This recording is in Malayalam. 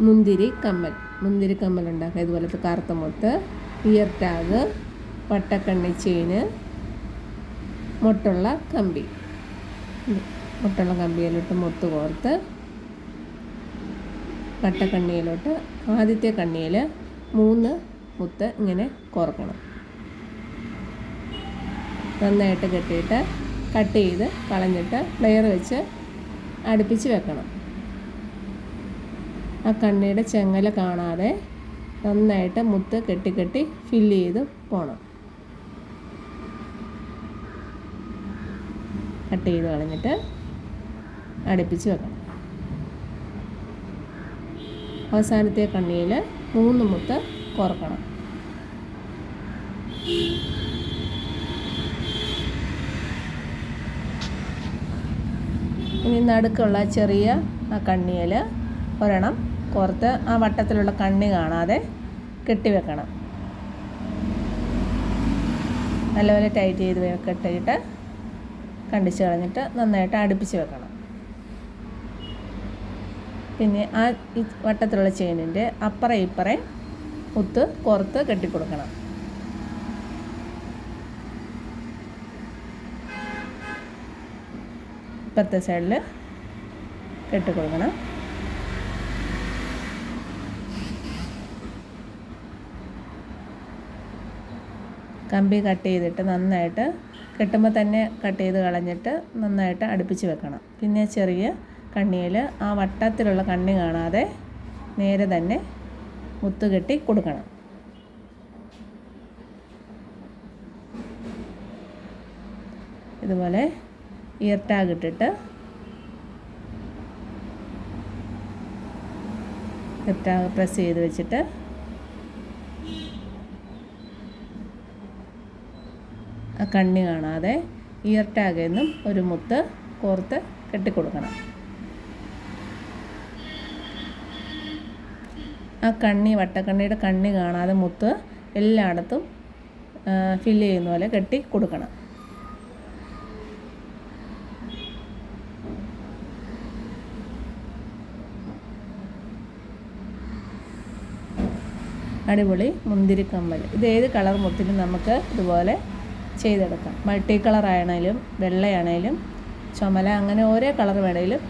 മുന്തിരി കമ്മൽ ഉണ്ടാക്കുക. ഇതുപോലത്തെ കറുത്ത മുത്ത്, ഇയർ ടാഗ്, വട്ടക്കണ്ണി ചെയിന്, മുട്ടുള്ള കമ്പിയിലോട്ട് മുത്ത് കോർത്ത് വട്ടക്കണ്ണിയിലോട്ട് ആദ്യത്തെ കണ്ണിയിൽ 3 മുത്ത് ഇങ്ങനെ കോർക്കണം. നന്നായിട്ട് കെട്ടിയിട്ട് കട്ട് ചെയ്ത് കളഞ്ഞിട്ട് പ്ലെയർ വെച്ച് അടുപ്പിച്ച് വെക്കണം. ആ കണ്ണിയുടെ ചെങ്ങല കാണാതെ നന്നായിട്ട് മുത്ത് കെട്ടി ഫില്ല് ചെയ്ത് പോകണം. കട്ട് ചെയ്ത് കളഞ്ഞിട്ട് അടുപ്പിച്ച് വെക്കണം. അവസാനത്തെ കണ്ണിയിൽ 3 മുത്ത് കോർക്കണം. ഇനി നടുക്കുള്ള ചെറിയ ആ കണ്ണിയിൽ ഒരെണ്ണം കോർത്ത് ആ വട്ടത്തിലുള്ള കണ്ണി കാണാതെ കെട്ടിവെക്കണം. നല്ലപോലെ ടൈറ്റ് ചെയ്ത് കെട്ടിയിട്ട് കണ്ടിച്ച് കളഞ്ഞിട്ട് നന്നായിട്ട് അടുപ്പിച്ച് വെക്കണം. പിന്നെ ആ ഈ വട്ടത്തിലുള്ള ചെയിനിൻ്റെ അപ്പുറം ഇപ്പുറം മുത്ത് കോർത്ത് കെട്ടിക്കൊടുക്കണം. ഇപ്പുറത്തെ സൈഡിൽ കെട്ടിക്കൊടുക്കണം. കമ്പി കട്ട് ചെയ്തിട്ട് നന്നായിട്ട് കെട്ടുമ്പോൾ തന്നെ കട്ട് ചെയ്ത് കളഞ്ഞിട്ട് നന്നായിട്ട് അടുപ്പിച്ച് വെക്കണം. പിന്നെ ചെറിയ കണ്ണിയിൽ ആ വട്ടത്തിലുള്ള കണ്ണി കാണാതെ നേരെ തന്നെ മുത്ത് കെട്ടി കൊടുക്കണം. ഇതുപോലെ ഇയർ ടാഗ് ഇട്ടിട്ട് ഇയർ ടാഗ് പ്രസ് ചെയ്ത് വെച്ചിട്ട് ആ കണ്ണി കാണാതെ ഇയർ ടാഗിൽ നിന്നും ഒരു മുത്ത് കോർത്ത് കെട്ടിക്കൊടുക്കണം. ആ വട്ടക്കണ്ണിയുടെ കണ്ണി കാണാതെ മുത്ത് എല്ലായിടത്തും ഫില്ല് ചെയ്യുന്ന പോലെ കെട്ടി കൊടുക്കണം. അടിപൊളി മുന്തിരിക്കമ്മൽ. ഇത് ഏത് കളർ മുത്തിലും നമുക്ക് ഇതുപോലെ ചെയ്തെടുക്കാം. മൾട്ടി കളർ ആണെങ്കിലും വെള്ളയാണേലും ചുമല അങ്ങനെ ഓരോ കളർ വേണേലും